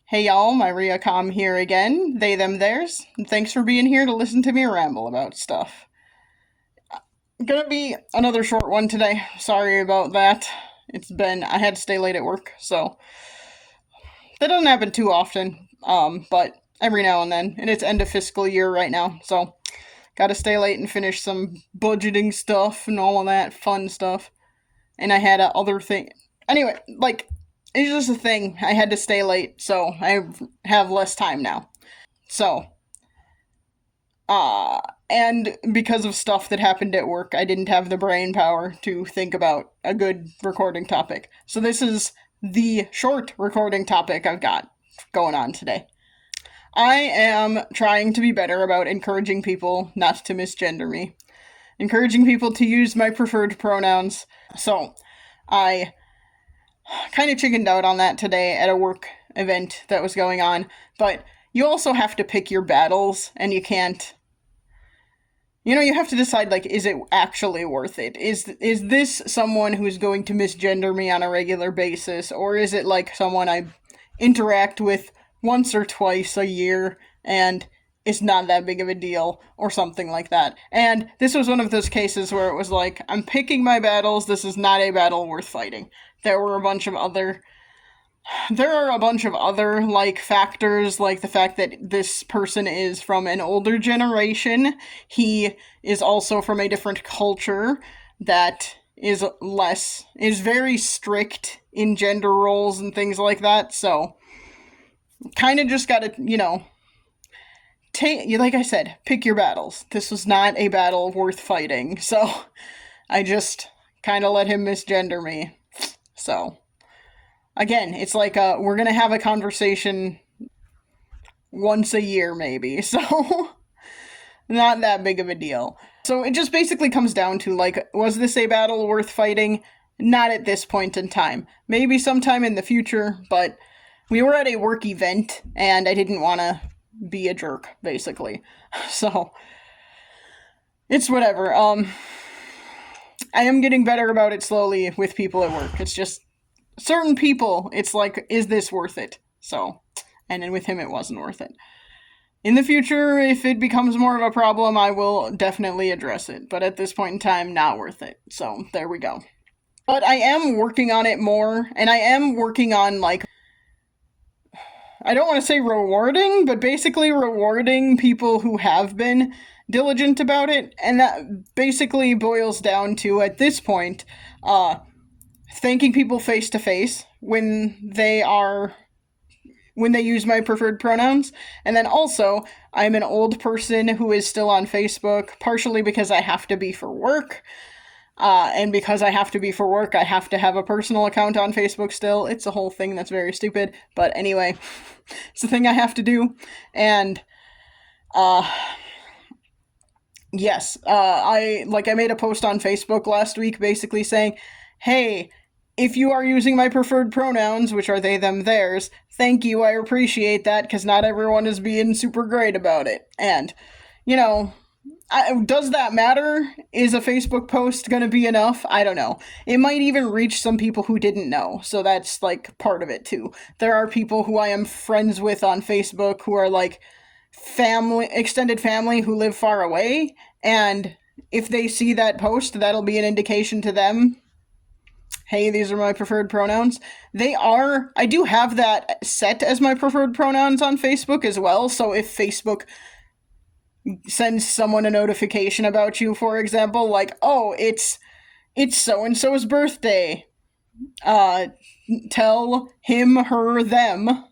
Hey y'all, Myria Com here again, they, them, theirs, and thanks for being here to listen to me ramble about stuff. Gonna be another short one today, sorry about that. I had to stay late at work, so that doesn't happen too often, but every now and then, and it's end of fiscal year right now, so gotta stay late and finish some budgeting stuff and all of that fun stuff. And I had other thing. Anyway, it's just a thing. I had to stay late, so I have less time now. So, uh, and because of stuff that happened at work, I didn't have the brain power to think about a good recording topic. So this is the short recording topic I've got going on today. I am trying to be better about encouraging people not to misgender me, encouraging people to use my preferred pronouns. So, I kind of chickened out on that today at a work event that was going on, but you also have to pick your battles, and you can't. You have to decide, is it actually worth it? Is this someone who's going to misgender me on a regular basis, or is it someone I interact with once or twice a year, and it's not that big of a deal, or something like that. And this was one of those cases where it was I'm picking my battles, this is not a battle worth fighting. There are a bunch of other factors, like the fact that this person is from an older generation. He is also from a different culture that is very strict in gender roles and things like that. So, kind of just gotta, like I said, pick your battles. This was not a battle worth fighting. So, I just kind of let him misgender me. So, again, it's we're gonna have a conversation once a year, maybe, so not that big of a deal. So it just basically comes down to, was this a battle worth fighting? Not at this point in time. Maybe sometime in the future, but we were at a work event, and I didn't want to be a jerk, basically. So, it's whatever. I am getting better about it slowly with people at work. It's just certain people, it's is this worth it? So, and then with him, it wasn't worth it. In the future, if it becomes more of a problem, I will definitely address it. But at this point in time, not worth it. So, there we go. But I am working on it more, and I am working on, I don't want to say rewarding, but basically rewarding people who have been diligent about it. And that basically boils down to, at this point, thanking people face to face when they use my preferred pronouns. And then also, I'm an old person who is still on Facebook, partially because I have to be for work. And because I have to be for work, I have to have a personal account on Facebook still. It's a whole thing that's very stupid. But anyway, it's a thing I have to do. And, yes, I made a post on Facebook last week basically saying, hey, if you are using my preferred pronouns, which are they, them, theirs, thank you, I appreciate that, because not everyone is being super great about it. And, does that matter? Is a Facebook post gonna be enough? I don't know. It might even reach some people who didn't know, so that's, part of it, too. There are people who I am friends with on Facebook who are, extended family who live far away, and if they see that post, that'll be an indication to them, hey, these are my preferred pronouns. I do have that set as my preferred pronouns on Facebook as well, so if Facebook sends someone a notification about you, for example, oh, it's so-and-so's birthday, tell him, her, them,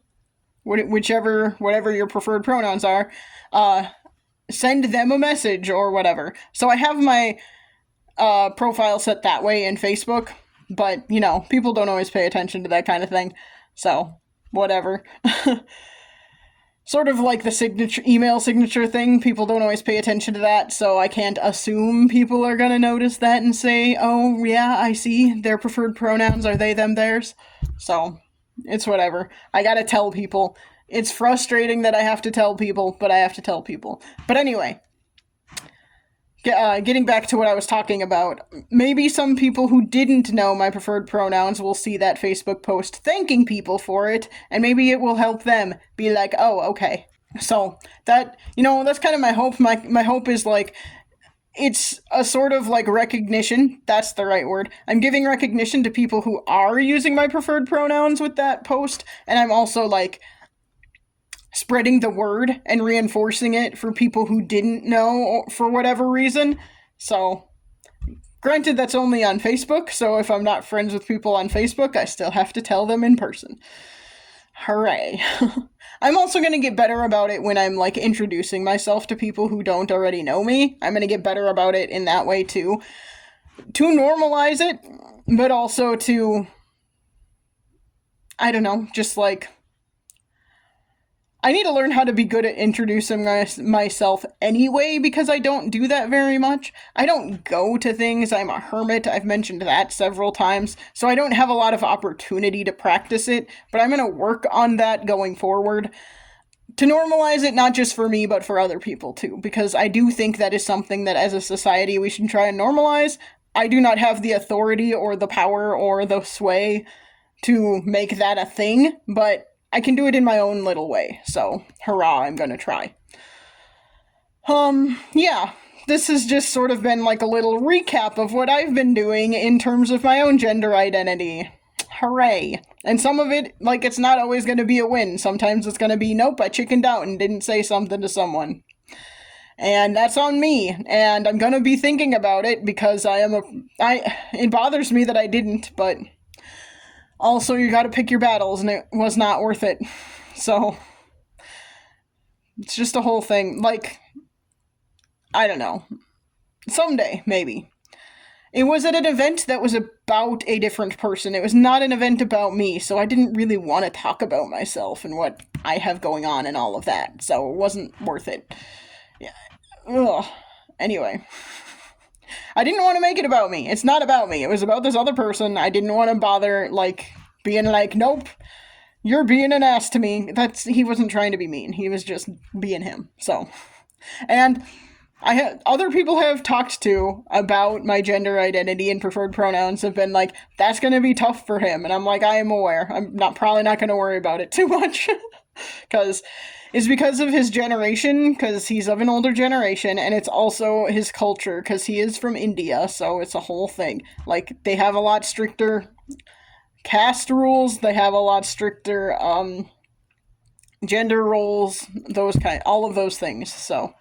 whatever your preferred pronouns are, send them a message or whatever. So I have my profile set that way in Facebook, but, people don't always pay attention to that kind of thing, so whatever. Sort of like the email signature thing, people don't always pay attention to that, so I can't assume people are gonna notice that and say, oh, yeah, I see, their preferred pronouns are they, them, theirs. So, it's whatever. I gotta tell people. It's frustrating that I have to tell people, but I have to tell people. But anyway, getting back to what I was talking about, maybe some people who didn't know my preferred pronouns will see that Facebook post thanking people for it, and maybe it will help them be like, oh, okay. So that, that's kind of my hope. My hope is like, it's a sort of like recognition. That's the right word. I'm giving recognition to people who are using my preferred pronouns with that post, and I'm also like spreading the word and reinforcing it for people who didn't know for whatever reason. So, granted, that's only on Facebook, so if I'm not friends with people on Facebook, I still have to tell them in person. Hooray. I'm also going to get better about it when I'm like introducing myself to people who don't already know me. I'm going to get better about it in that way too. To normalize it, but also to, I don't know, just like, I need to learn how to be good at introducing myself anyway, because I don't do that very much. I don't go to things. I'm a hermit. I've mentioned that several times. So I don't have a lot of opportunity to practice it, but I'm going to work on that going forward to normalize it, not just for me, but for other people too, because I do think that is something that as a society we should try and normalize. I do not have the authority or the power or the sway to make that a thing, but I can do it in my own little way, so hurrah, I'm gonna try. Yeah, this has just sort of been like a little recap of what I've been doing in terms of my own gender identity. Hooray. And some of it, like, it's not always gonna be a win. Sometimes it's gonna be, nope, I chickened out and didn't say something to someone. And that's on me, and I'm gonna be thinking about it because it bothers me that I didn't, but also, you gotta pick your battles, and it was not worth it. So, it's just a whole thing. Like, I don't know. Someday, maybe. It was at an event that was about a different person. It was not an event about me, so I didn't really want to talk about myself and what I have going on and all of that. So, it wasn't worth it. Yeah. Ugh. Anyway. I didn't want to make it about me. It's not about me. It was about this other person. I didn't want to bother, like, being like, nope, you're being an ass to me. He wasn't trying to be mean. He was just being him. So, and other people have talked to about my gender identity and preferred pronouns have been like, that's going to be tough for him. And I'm like, I am aware. I'm probably not going to worry about it too much. Because it's because of his generation, because he's of an older generation, and it's also his culture, because he is from India, so it's a whole thing. Like, they have a lot stricter caste rules, they have a lot stricter gender roles, all of those things, so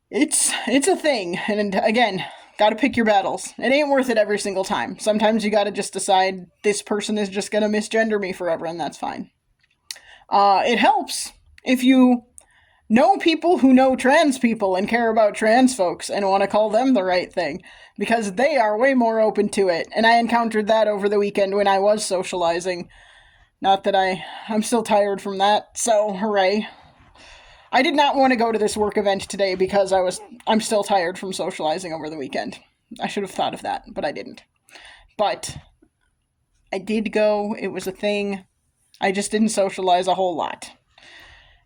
it's a thing, and again, gotta pick your battles. It ain't worth it every single time. Sometimes you gotta just decide, this person is just gonna misgender me forever, and that's fine. It helps if you know people who know trans people and care about trans folks and want to call them the right thing, because they are way more open to it. And I encountered that over the weekend when I was socializing. Not that I'm still tired from that, so hooray. I did not want to go to this work event today because I'm still tired from socializing over the weekend. I should have thought of that, but I didn't. But I did go. It was a thing. I just didn't socialize a whole lot.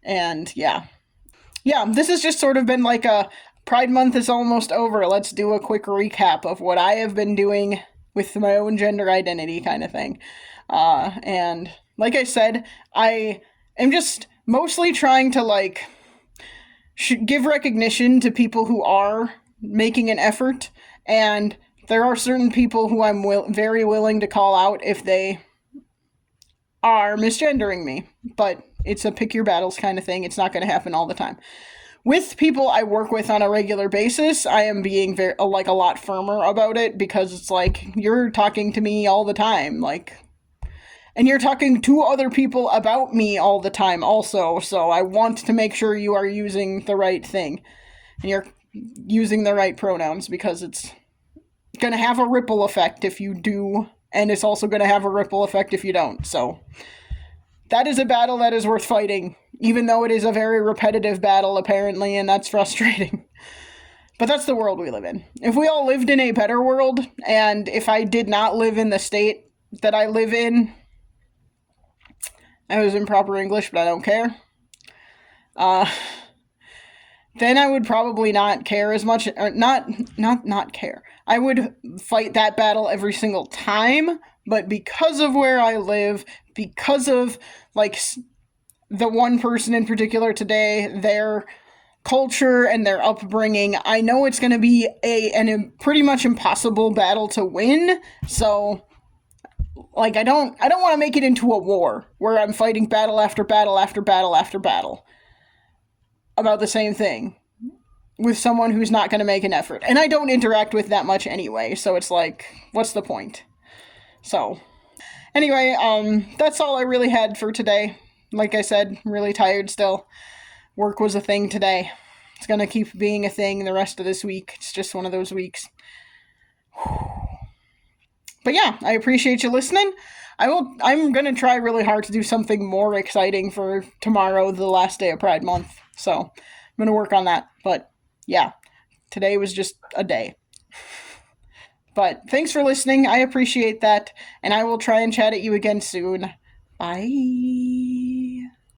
And yeah, this has just sort of been like a Pride Month is almost over. Let's do a quick recap of what I have been doing with my own gender identity kind of thing. And like I said, I am just mostly trying to like give recognition to people who are making an effort. And there are certain people who I'm very willing to call out if they are misgendering me, but it's a pick your battles kind of thing. It's not going to happen all the time. With people I work with on a regular basis, I am being a lot firmer about it, because it's like, you're talking to me all the time, like, and you're talking to other people about me all the time also, so I want to make sure you are using the right thing, and you're using the right pronouns, because it's going to have a ripple effect if you do, and it's also going to have a ripple effect if you don't. So that is a battle that is worth fighting, even though it is a very repetitive battle, apparently, and that's frustrating. But that's the world we live in. If we all lived in a better world, and if I did not live in the state that I live in, I was improper English, but I don't care. then I would probably not care as much, or not care. I would fight that battle every single time, but because of where I live, because of like the one person in particular today, their culture and their upbringing, I know it's going to be a pretty much impossible battle to win. So like I don't want to make it into a war where I'm fighting battle after battle after battle after battle about the same thing with someone who's not going to make an effort. And I don't interact with that much anyway, so it's like, what's the point? So, anyway, that's all I really had for today. Like I said, I'm really tired still. Work was a thing today. It's going to keep being a thing the rest of this week. It's just one of those weeks. But yeah, I appreciate you listening. I'm going to try really hard to do something more exciting for tomorrow, the last day of Pride Month. So, I'm going to work on that. But yeah, today was just a day. But thanks for listening. I appreciate that. And I will try and chat at you again soon. Bye.